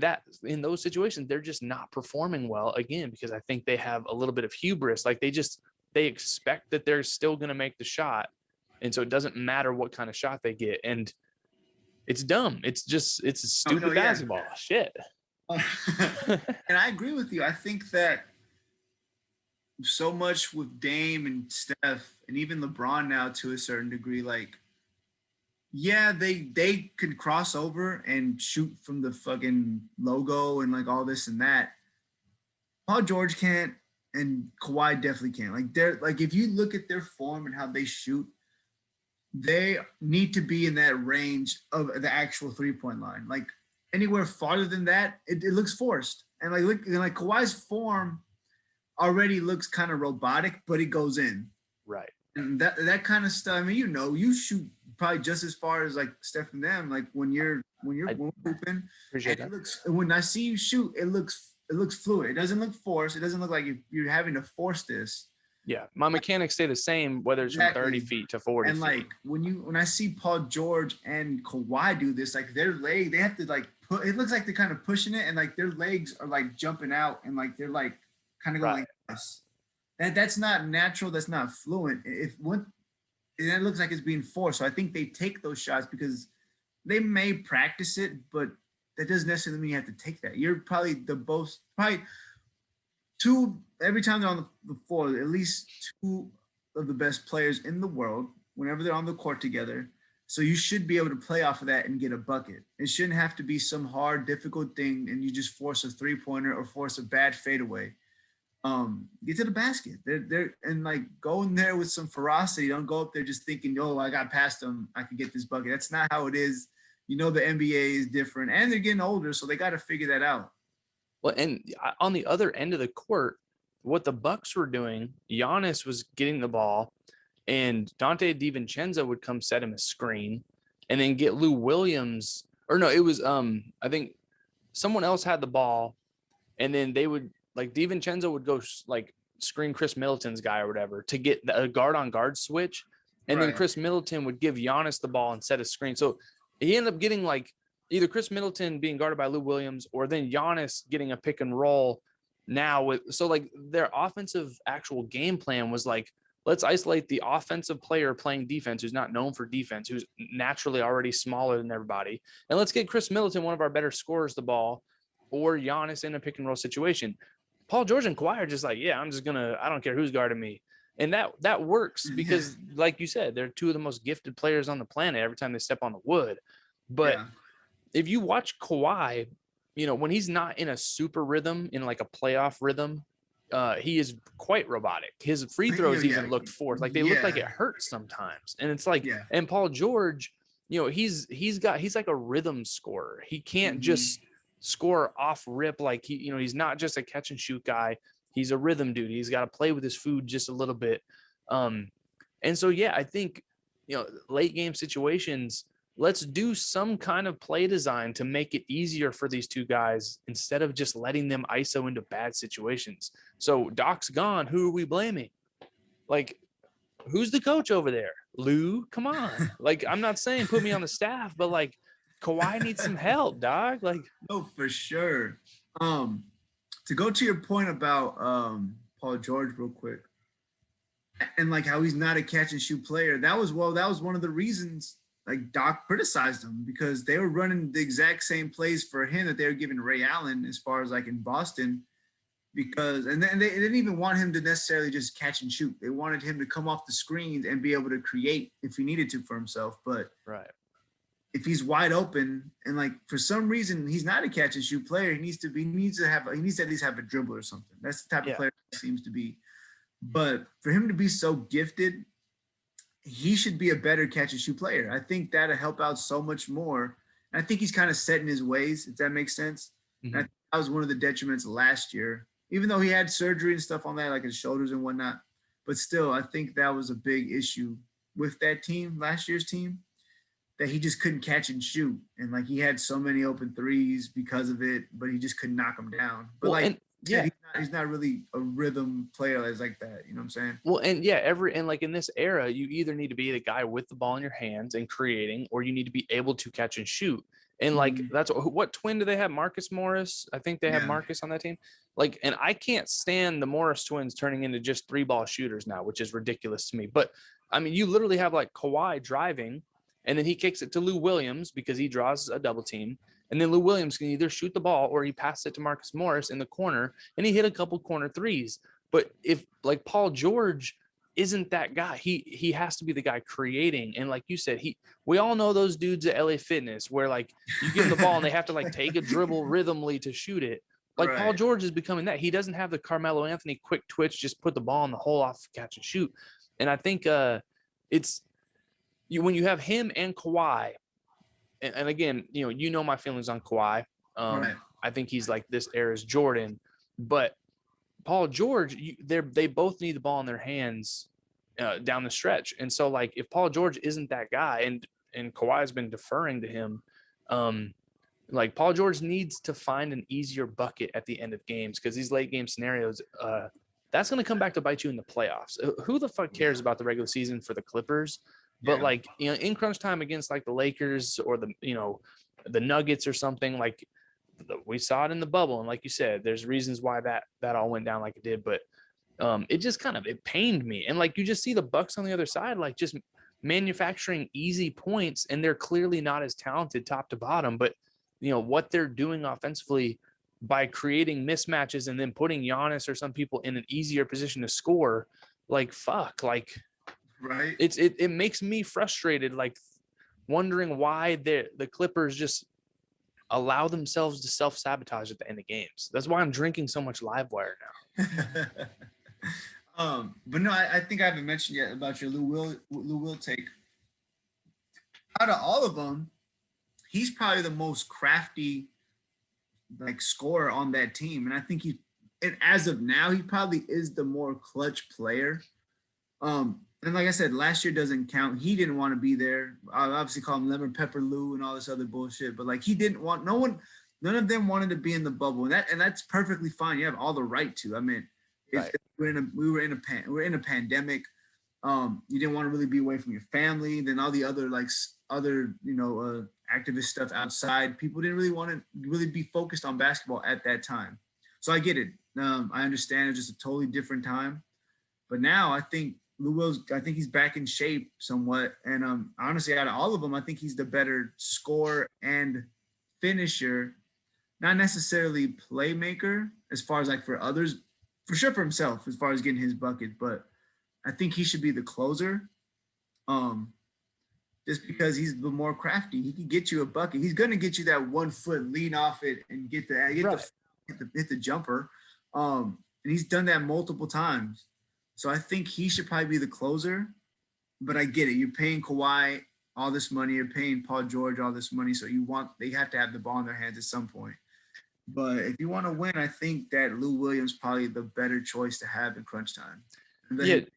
B: those situations, they're just not performing well again, because I think they have a little bit of hubris. Like they expect that they're still going to make the shot. And so it doesn't matter what kind of shot they get. And it's dumb. It's stupid basketball. Shit.
A: And I agree with you. I think that so much with Dame and Steph and even LeBron now to a certain degree, like, they could cross over and shoot from the fucking logo and like all this and that. Paul George can't, and Kawhi definitely can't. Like, they're like, if you look at their form and how they shoot, they need to be in that range of the actual 3-point line. Like, anywhere farther than that, it looks forced. And like Kawhi's form already looks kind of robotic, but it goes in. Right. And that kind of stuff. I mean, you shoot probably just as far as like Steph and them. Like when you're hooping, when I see you shoot, it looks fluid. It doesn't look forced. It doesn't look like you're having to force this.
B: Yeah, my mechanics stay the same whether it's from 30 feet to 40
A: and
B: feet.
A: like when I see Paul George and Kawhi do this, like their leg, they have to like put. It looks like they're kind of pushing it, and like their legs are like jumping out, and like they're like kind of going like this. That's not natural. That's not fluent. If one, it looks like it's being forced. So I think they take those shots because they may practice it, but that doesn't necessarily mean you have to take that. You're probably probably two every time they're on the floor, at least two of the best players in the world whenever they're on the court together. So you should be able to play off of that and get a bucket. It shouldn't have to be some hard, difficult thing and you just force a 3-pointer or force a bad fadeaway. Get to the basket. They're and like go in there with some ferocity. Don't go up there just thinking, oh, I got past them, I can get this bucket. That's not how it is. You know, the NBA is different and they're getting older, so they got to figure that out.
B: Well, and on the other end of the court, what the Bucks were doing, Giannis was getting the ball, and Dante DiVincenzo would come set him a screen, and then get Lou Williams. Or no, it was I think someone else had the ball, and then they would like DiVincenzo would go like screen Chris Middleton's guy or whatever to get a guard on guard switch, and then Chris Middleton would give Giannis the ball and set a screen. So he ended up getting like either Chris Middleton being guarded by Lou Williams or then Giannis getting a pick and roll now so like their offensive actual game plan was like, let's isolate the offensive player playing defense who's not known for defense, who's naturally already smaller than everybody. And let's get Chris Middleton, one of our better scorers, the ball, or Giannis in a pick and roll situation. Paul George and Kawhi are just like, yeah, I don't care who's guarding me. And that works because like you said, they're two of the most gifted players on the planet every time they step on the wood. But if you watch Kawhi, you know, when he's not in a super rhythm, in like a playoff rhythm, he is quite robotic. His free throws even looked forced. Like they look like it hurts sometimes. And it's like, and Paul George, you know, he's like a rhythm scorer. He can't just score off rip. Like he's not just a catch and shoot guy. He's a rhythm dude. He's got to play with his food just a little bit. And so, I think, you know, late game situations, let's do some kind of play design to make it easier for these two guys instead of just letting them ISO into bad situations. So Doc's gone. Who are we blaming? Like, who's the coach over there? Lou, come on. Like, I'm not saying put me on the staff, but like Kawhi needs some help, dog. Like,
A: no, for sure. To go to your point about Paul George real quick and like how he's not a catch and shoot player. That was one of the reasons like Doc criticized him because they were running the exact same plays for him that they were giving Ray Allen as far as like in Boston because and then they didn't even want him to necessarily just catch and shoot. They wanted him to come off the screens and be able to create if he needed to for himself. But if he's wide open and like for some reason he's not a catch and shoot player, he needs to at least have a dribble or something. That's the type of player he seems to be. But for him to be so gifted, he should be a better catch and shoot player. I think that'll help out so much more. And I think he's kind of set in his ways, if that makes sense. Mm-hmm. I think that was one of the detriments last year, even though he had surgery and stuff on that, like his shoulders and whatnot. But still, I think that was a big issue with that team, last year's team, that he just couldn't catch and shoot. And like he had so many open threes because of it, but he just couldn't knock them down. But he's not really a rhythm player that's like that. You know what I'm saying?
B: Well, and like in this era, you either need to be the guy with the ball in your hands and creating, or you need to be able to catch and shoot. And like, that's what twin do they have? Marcus Morris. I think they have Marcus on that team. Like, and I can't stand the Morris twins turning into just 3-ball shooters now, which is ridiculous to me. But I mean, you literally have like Kawhi driving and then he kicks it to Lou Williams because he draws a double team. And then Lou Williams can either shoot the ball or he passed it to Marcus Morris in the corner and he hit a couple corner threes. But if like Paul George isn't that guy, he has to be the guy creating. And like you said, we all know those dudes at LA Fitness where like you give them the ball and they have to like take a dribble rhythmly to shoot it. Like Paul George is becoming that. He doesn't have the Carmelo Anthony quick twitch, just put the ball in the hole off catch and shoot. And I think when you have him and Kawhi, and again, you know my feelings on Kawhi. I think he's like this era's Jordan, but Paul George, they both need the ball in their hands down the stretch. And so, like, if Paul George isn't that guy, and Kawhi's been deferring to him, like Paul George needs to find an easier bucket at the end of games because these late game scenarios, that's going to come back to bite you in the playoffs. Who the fuck cares about the regular season for the Clippers? But like, you know, in crunch time against like the Lakers or the, you know, the Nuggets or something, like we saw it in the bubble. And like you said, there's reasons why that all went down like it did, but it just kind of, it pained me. And like, you just see the Bucks on the other side, like just manufacturing easy points, and they're clearly not as talented top to bottom, but you know what they're doing offensively by creating mismatches and then putting Giannis or some people in an easier position to score. Like, fuck, like,
A: right.
B: It makes me frustrated, like wondering why the Clippers just allow themselves to self-sabotage at the end of games. That's why I'm drinking so much Livewire now.
A: But no, I think I haven't mentioned yet about your Lou Will take. Out of all of them, he's probably the most crafty like scorer on that team, and I think and as of now, he probably is the more clutch player. And like I said, last year doesn't count. He didn't want to be there. I obviously call him Lemon Pepper Lou and all this other bullshit, but like he didn't want none of them wanted to be in the bubble, and that's perfectly fine. You have all the right to. I mean,
B: Right.
A: we were in a pandemic. You didn't want to really be away from your family. Then all the other activist stuff outside. People didn't really want to really be focused on basketball at that time. So I get it. I understand it's just a totally different time. But now I think I think he's back in shape somewhat. And honestly, out of all of them, I think he's the better scorer and finisher, not necessarily playmaker as far as like for others, for sure for himself as far as getting his bucket. But I think he should be the closer. Just because he's the more crafty. He can get you a bucket. He's going to get you that 1 foot lean off it and hit the jumper. And he's done that multiple times. So I think he should probably be the closer. But I get it. You're paying Kawhi all this money. You're paying Paul George all this money. So they have to have the ball in their hands at some point. But if you want to win, I think that Lou Williams probably the better choice to have in crunch time. Let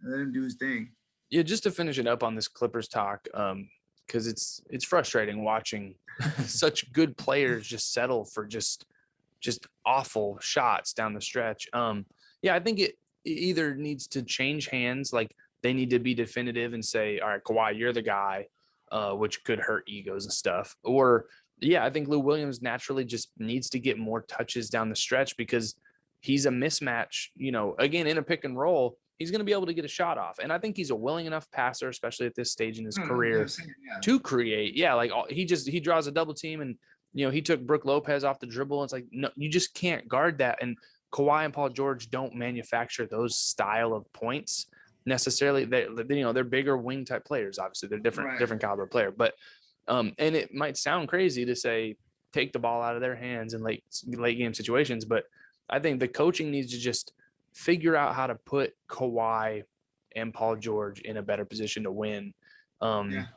A: him do his thing.
B: Yeah, just to finish it up on this Clippers talk, because it's frustrating watching such good players just settle for just awful shots down the stretch. I think it either needs to change hands, like they need to be definitive and say, all right, Kawhi, you're the guy, which could hurt egos and stuff. Or I think Lou Williams naturally just needs to get more touches down the stretch because he's a mismatch, again, in a pick and roll. He's going to be able to get a shot off. And I think he's a willing enough passer, especially at this stage in his career, to create. Yeah, like he draws a double team and, he took Brook Lopez off the dribble. It's like, no, you just can't guard that. And Kawhi and Paul George don't manufacture those style of points necessarily. They're bigger wing type players. Obviously, they're different caliber player. But and it might sound crazy to say take the ball out of their hands in late game situations, but I think the coaching needs to just figure out how to put Kawhi and Paul George in a better position to win. And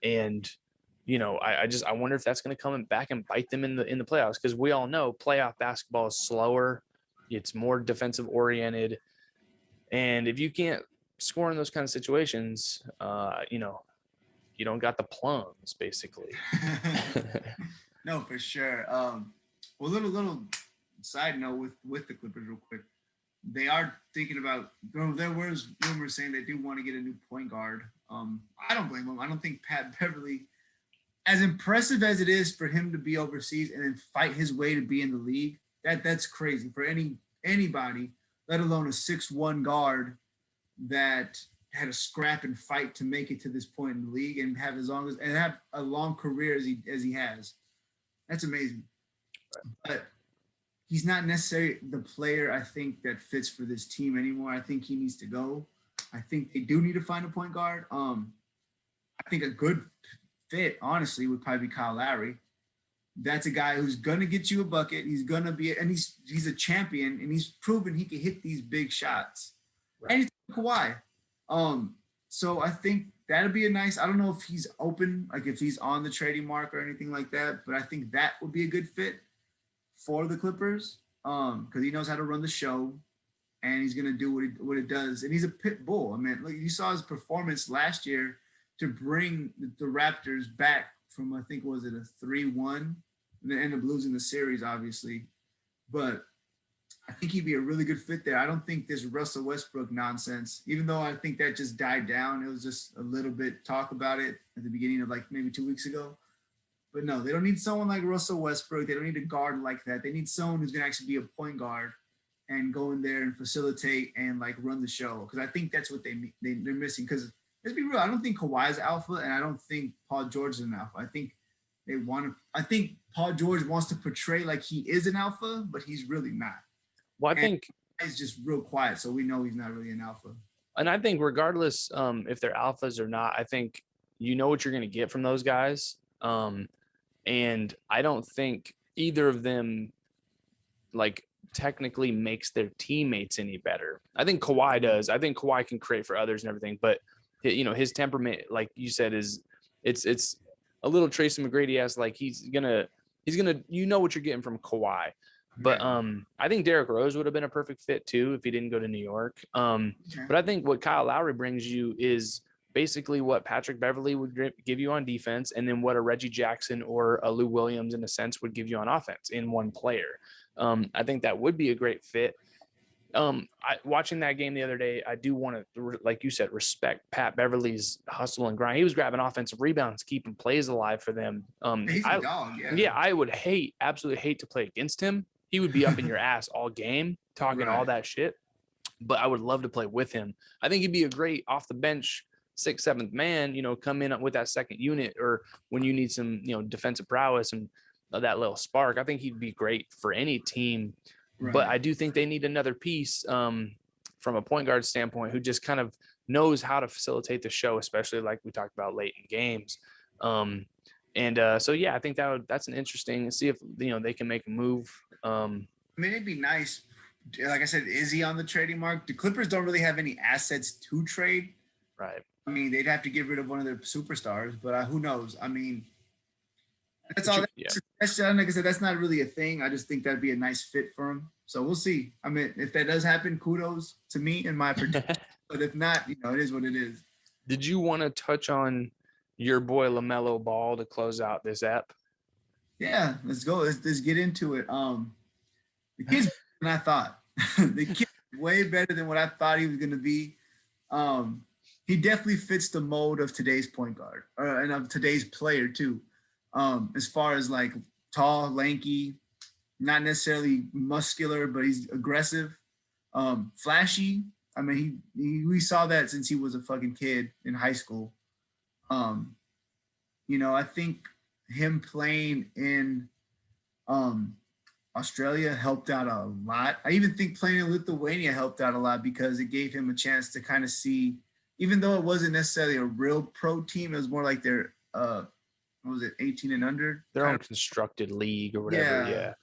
B: I wonder if that's going to come back and bite them in the playoffs, because we all know playoff basketball is slower, it's more defensive oriented, and if you can't score in those kind of situations, you don't got the plums basically.
A: No, for sure. Well, little side note with the Clippers real quick. They are thinking about, there was rumors saying they do want to get a new point guard. I don't blame them. I don't think Pat Beverly, as impressive as it is for him to be overseas and then fight his way to be in the league, that's crazy for anybody, let alone a 6'1" guard that had a scrap and fight to make it to this point in the league and have a long career as he has. That's amazing. But he's not necessarily the player I think that fits for this team anymore. I think he needs to go. I think they do need to find a point guard. I think a good fit, honestly, would probably be Kyle Lowry. That's a guy who's gonna get you a bucket. He's gonna be, and he's a champion, and he's proven he can hit these big shots. Right. And he's Kawhi. So I think that'd be a nice. I don't know if he's open, like if he's on the trading mark or anything like that, but I think that would be a good fit for the Clippers, because he knows how to run the show, and he's gonna do what it does. And he's a pit bull. I mean, look, you saw his performance last year to bring the Raptors back from, I think, a 3-1, and they end up losing the series, obviously. But I think he'd be a really good fit there. I don't think this Russell Westbrook nonsense, even though I think that just died down. It was just a little bit talk about it at the beginning of like maybe 2 weeks ago. But no, they don't need someone like Russell Westbrook. They don't need a guard like that. They need someone who's going to actually be a point guard and go in there and facilitate and like run the show. Because I think that's what they're missing. Because let's be real, I don't think Kawhi is alpha, and I don't think Paul George is an alpha. I think I think Paul George wants to portray like he is an alpha, but he's really not.
B: Well, I think
A: he's just real quiet, so we know he's not really an alpha.
B: And I think regardless if they're alphas or not, I think you know what you're going to get from those guys. And I don't think either of them like technically makes their teammates any better. I think Kawhi does. I think Kawhi can create for others and everything, but you know, his temperament, like you said, is it's a little Tracy McGrady-esque. Like he's gonna, you know what you're getting from Kawhi. But I think Derrick Rose would have been a perfect fit too if he didn't go to New York. But I think what Kyle Lowry brings you is basically what Patrick Beverley would give you on defense, and then what a Reggie Jackson or a Lou Williams, in a sense, would give you on offense in one player. I think that would be a great fit. Watching that game the other day, I do want to, like you said, respect Pat Beverley's hustle and grind. He was grabbing offensive rebounds, keeping plays alive for them.
A: He's a dog,
B: yeah, I would absolutely hate to play against him. He would be up in your ass all game talking all that shit, but I would love to play with him. I think he'd be a great off the bench 6th, 7th man, you know, come in with that second unit, or when you need some, you know, defensive prowess and that little spark. I think he'd be great for any team. But I do think they need another piece from a point guard standpoint who just kind of knows how to facilitate the show, especially like we talked about late in games. So yeah, I think that's an interesting, see if, you know, they can make a move.
A: I mean, it'd be nice. Like I said, is he on the trading mark? The Clippers don't really have any assets to trade.
B: Right.
A: I mean, they'd have to get rid of one of their superstars, but who knows? I mean, that's all. That's, like I said, that's not really a thing. I just think that'd be a nice fit for him. So we'll see. I mean, if that does happen, kudos to me and my prediction. But if not, you know, it is what it is.
B: Did you want to touch on your boy LaMelo Ball to close out this app?
A: Yeah, let's go. Let's get into it. The kid's better than I thought. The kid's way better than what I thought he was going to be. He definitely fits the mold of today's point guard, and of today's player too. As far as like tall, lanky, not necessarily muscular, but he's aggressive, flashy. I mean, we saw that since he was a fucking kid in high school. You know, I think him playing in Australia helped out a lot. I even think playing in Lithuania helped out a lot because it gave him a chance to kind of see, even though it wasn't necessarily a real pro team, it was more like their what was it, 18 and under?
B: Their own constructed league or whatever.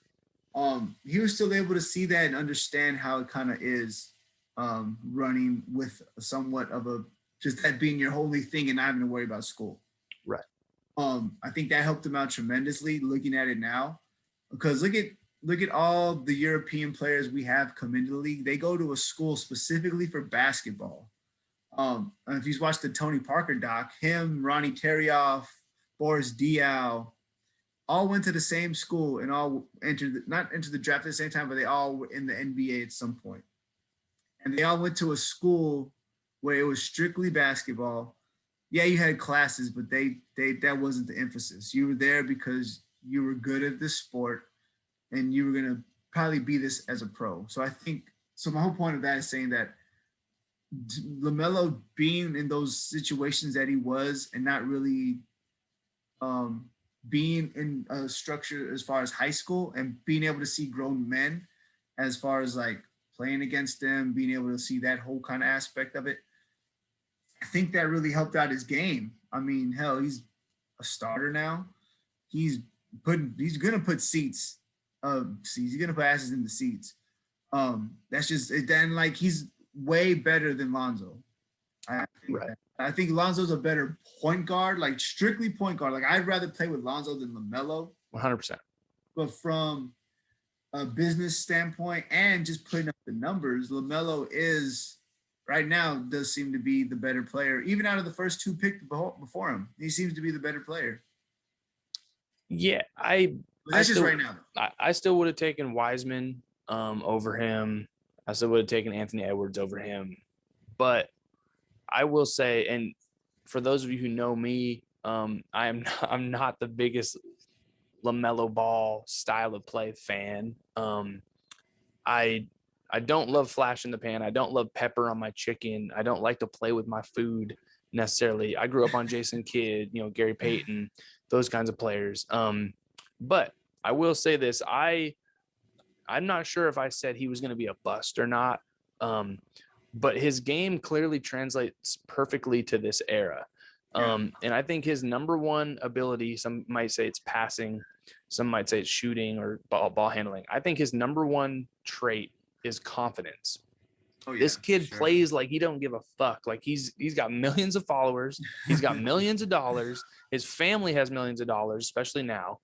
B: Yeah.
A: He was still able to see that and understand how it kind of is running with somewhat of a, just that being your only thing and not having to worry about school.
B: Right.
A: I think that helped him out tremendously looking at it now, because look at all the European players we have come into the league. They go to a school specifically for basketball. If you've watched the Tony Parker doc, him, Ronnie Terioff, Boris Diaw, all went to the same school and all not entered the draft at the same time, but they all were in the NBA at some point. And they all went to a school where it was strictly basketball. Yeah, you had classes, but that wasn't the emphasis. You were there because you were good at this sport and you were going to probably be this as a pro. So my whole point of that is saying that LaMelo being in those situations that he was and not really being in a structure as far as high school and being able to see grown men as far as like playing against them, being able to see that whole kind of aspect of it, I think that really helped out his game. I mean, hell, he's a starter now. He's gonna put seats. He's gonna put asses in the seats. That's just then, like, he's way better than Lonzo. I think Lonzo's a better point guard, like strictly point guard. Like, I'd rather play with Lonzo than LaMelo.
B: 100%.
A: But from a business standpoint and just putting up the numbers, LaMelo is right now does seem to be the better player. Even out of the first two picked before him, he seems to be the better player.
B: Yeah,
A: that's just right now.
B: I still would have taken Wiseman over him. I still would have taken Anthony Edwards over him. But I will say, and for those of you who know me, I'm not the biggest LaMelo Ball style of play fan. I don't love flash in the pan. I don't love pepper on my chicken. I don't like to play with my food necessarily. I grew up on Jason Kidd, Gary Payton, those kinds of players. But I will say this: I'm not sure if I said he was going to be a bust or not. But his game clearly translates perfectly to this era. And I think his number one ability, some might say it's passing, some might say it's shooting or ball handling. I think his number one trait is confidence. Oh, yeah, this kid plays like he don't give a fuck. Like he's got millions of followers. He's got millions of dollars. His family has millions of dollars, especially now.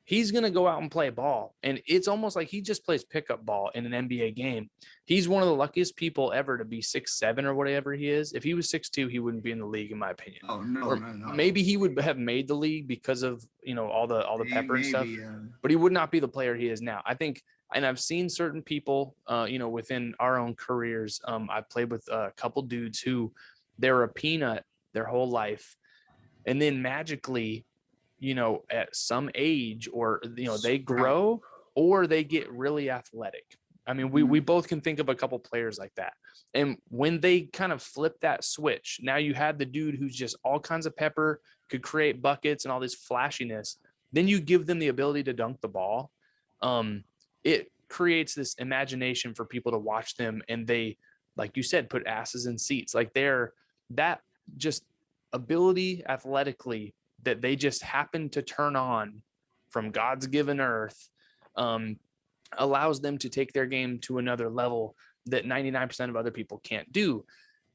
B: He's going to go out and play ball. And it's almost like he just plays pickup ball in an NBA game. He's one of the luckiest people ever to be 6'7" or whatever he is. If he was 6'2", he wouldn't be in the league, in my opinion. Oh, no, or no. Maybe he would have made the league because of, all the pepper and stuff. But he would not be the player he is now. I think, and I've seen certain people, within our own careers. I've played with a couple dudes who they were a peanut their whole life. And then magically, at some age or, they grow or they get really athletic. I mean, we both can think of a couple players like that. And when they kind of flip that switch, now you have the dude who's just all kinds of pepper, could create buckets and all this flashiness. Then you give them the ability to dunk the ball. It creates this imagination for people to watch them. And they, like you said, put asses in seats. Like they're that just ability athletically that they just happen to turn on from God's given earth, allows them to take their game to another level that 99% of other people can't do.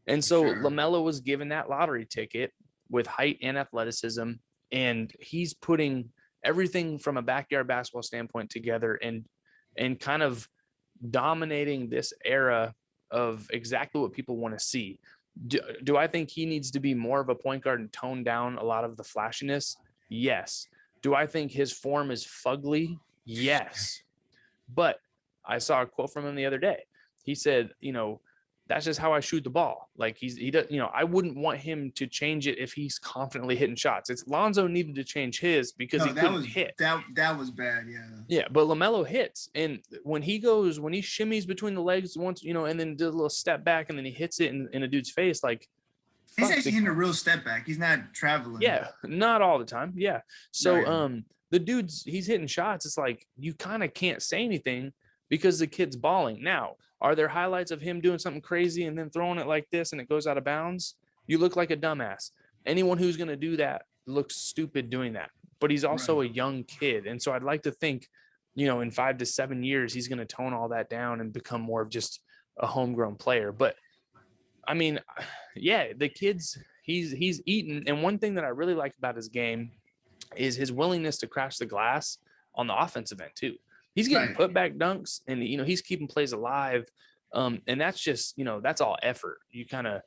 B: And so LaMelo was given that lottery ticket with height and athleticism, and he's putting everything from a backyard basketball standpoint together and kind of dominating this era of exactly what people want to see. Do I think he needs to be more of a point guard and tone down a lot of the flashiness? Yes. Do I think his form is fugly? Yes. But I saw a quote from him the other day. He said, that's just how I shoot the ball. Like he does, I wouldn't want him to change it if he's confidently hitting shots. It's Lonzo needed to change his because he couldn't hit.
A: That was bad. Yeah.
B: Yeah. But LaMelo hits. And when he shimmies between the legs once, and then does a little step back and then he hits it in a dude's face. Like
A: he's actually hitting a real step back. He's not traveling.
B: Yeah. Not all the time. Yeah. So, the dude's he's hitting shots. It's like, you kind of can't say anything because the kid's balling. Now, are there highlights of him doing something crazy and then throwing it like this and it goes out of bounds? You look like a dumbass. Anyone who's going to do that looks stupid doing that. But he's also a young kid. And so I'd like to think, in 5 to 7 years, he's going to tone all that down and become more of just a homegrown player. But I mean, yeah, the kid's he's eaten. And one thing that I really like about his game is his willingness to crash the glass on the offensive end too. He's getting put back dunks and, he's keeping plays alive. And that's just, that's all effort. You kind of,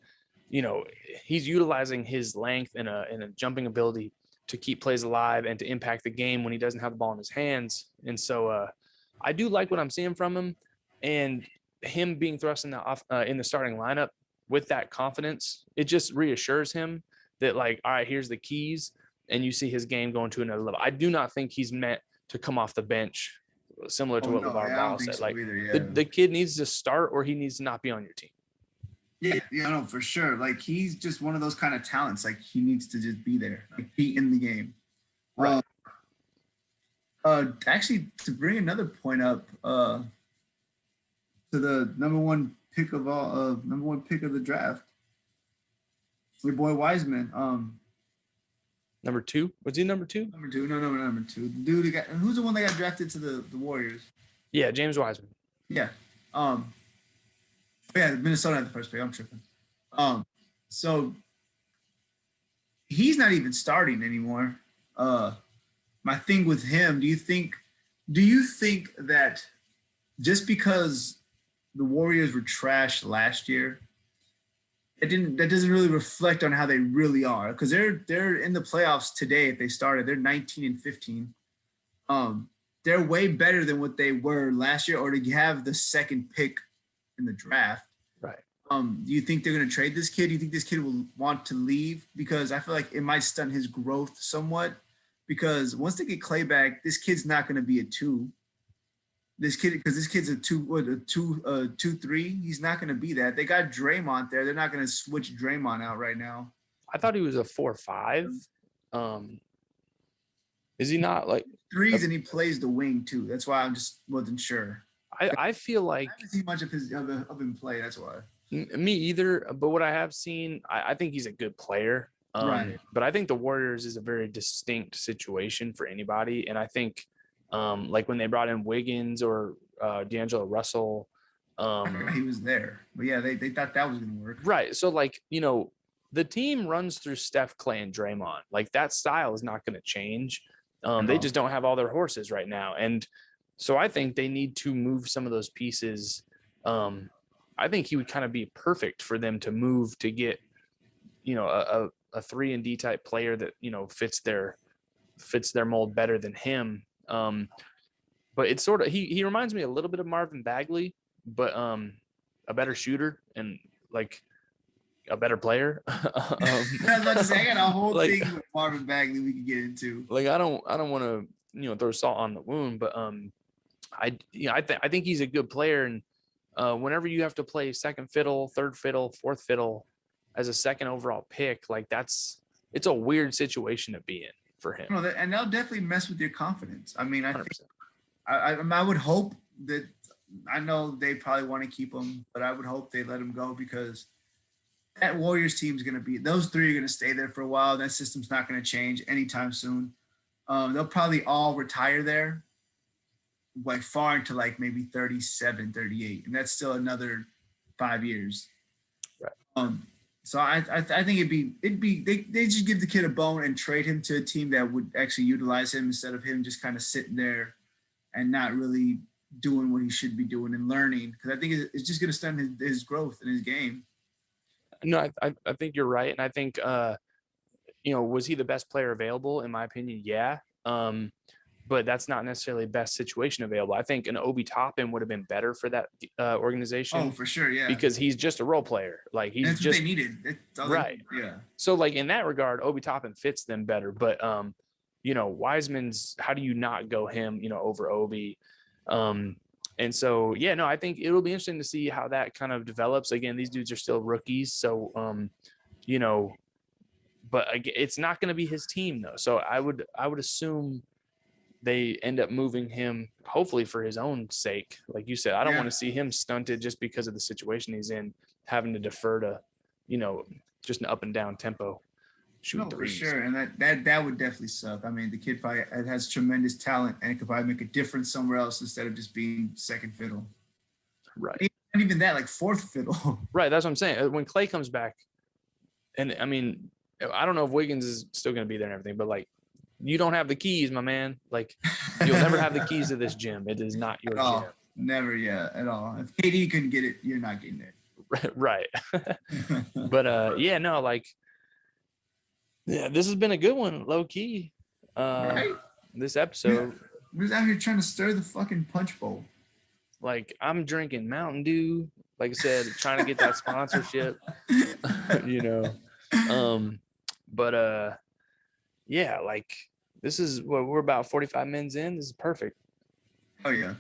B: he's utilizing his length and a jumping ability to keep plays alive and to impact the game when he doesn't have the ball in his hands. And so I do like what I'm seeing from him, and him being thrust in the starting lineup with that confidence. It just reassures him that, like, all right, here's the keys. And you see his game going to another level. I do not think he's meant to come off the bench, similar to what LeVar Ball said. Like the kid needs to start, or he needs to not be on your team.
A: Yeah, no, for sure. Like he's just one of those kind of talents. Like he needs to just be there, like be in the game. Right. Actually, to bring another point up, to the number one pick of the draft, your boy Wiseman.
B: Number 2? Was he number 2?
A: Number 2. No, number 2. The dude who's the one that got drafted to the Warriors?
B: Yeah, James Wiseman.
A: Yeah. Minnesota had the first pick. I'm tripping. So he's not even starting anymore. My thing with him, do you think that just because the Warriors were trash last year, that doesn't really reflect on how they really are, because they're in the playoffs today. If they started, they're 19-15. they're way better than what they were last year, or to have the second pick in the draft.
B: Right.
A: Do you think they're going to trade this kid? Do you think this kid will want to leave? Because I feel like it might stunt his growth somewhat. Because once they get Clay back, this kid's not going to be a 2. This kid's a 2-3. He's not going to be that. They got Draymond there. They're not going to switch Draymond out right now.
B: I thought he was a 4-5. Is he not like
A: threes? And he plays the wing too. That's why I just wasn't sure.
B: I feel like
A: I haven't seen much of him play. That's why.
B: Me either. But what I have seen, I think he's a good player.
A: Right.
B: But I think the Warriors is a very distinct situation for anybody. And I think like when they brought in Wiggins or D'Angelo Russell,
A: he was there. But yeah, they thought that was going to work.
B: Right. So like, the team runs through Steph, Clay, and Draymond. Like that style is not going to change. They just don't have all their horses right now. And so I think they need to move some of those pieces. I think he would kind of be perfect for them to move to get, a 3-and-D type player that, fits their mold better than him. But it's sort of, he reminds me a little bit of Marvin Bagley, but a better shooter and like a better player.
A: I was about to say, I got a whole thing with Marvin Bagley we could get into.
B: Like I don't want to throw salt on the wound, but I think he's a good player, and whenever you have to play second fiddle, third fiddle, fourth fiddle as a second overall pick, like it's a weird situation to be in for him.
A: No, and they'll definitely mess with your confidence. I mean, I would hope that, I know they probably want to keep him, but I would hope they let him go, because that Warriors team is going to be, those three are going to stay there for a while. That system's not going to change anytime soon. They'll probably all retire there, like far into like maybe 37, 38. And that's still another 5 years.
B: Right.
A: So I think it'd be they just give the kid a bone and trade him to a team that would actually utilize him, instead of him just kind of sitting there and not really doing what he should be doing and learning. Because I think it's just going to stunt his growth in his game.
B: No, I think you're right. And I think, was he the best player available? In my opinion, yeah. But that's not necessarily the best situation available. I think an Obi Toppin would have been better for that organization.
A: Oh, for sure, yeah.
B: Because he's just a role player. Like he's
A: that's
B: just
A: what they needed.
B: Right.
A: Yeah.
B: So like in that regard, Obi Toppin fits them better. But Wiseman's, how do you not go him, over Obi? And so, yeah, no, I think it'll be interesting to see how that kind of develops. Again, these dudes are still rookies. So, but it's not going to be his team though. So I would assume they end up moving him, hopefully for his own sake. Like you said, I don't want to see him stunted just because of the situation he's in, having to defer to, just an up and down tempo.
A: No, for sure. And that would definitely suck. I mean, the kid probably has tremendous talent and could probably make a difference somewhere else instead of just being second fiddle.
B: Right.
A: And even that, like fourth fiddle.
B: Right. That's what I'm saying. When Clay comes back, and I mean, I don't know if Wiggins is still going to be there and everything, but like, you don't have the keys, my man. Like, you'll never have the keys to this gym. It is not your gym.
A: Never, yeah, at all. If KD couldn't get it, you're not getting it.
B: Right. But yeah, no, like, yeah, this has been a good one, low key.
A: Right?
B: This episode.
A: We're just out here trying to stir the fucking punch bowl.
B: Like, I'm drinking Mountain Dew. Like I said, trying to get that sponsorship. But yeah, like, this is what we're about 45 minutes in. This is perfect.
A: Oh yeah.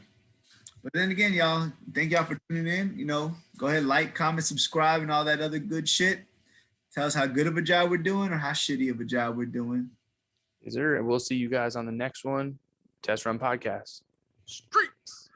A: But then again, y'all, thank y'all for tuning in. Go ahead, like, comment, subscribe, and all that other good shit. Tell us how good of a job we're doing or how shitty of a job we're doing.
B: Yes, sir. And we'll see you guys on the next one. Test Run Podcast. Streets.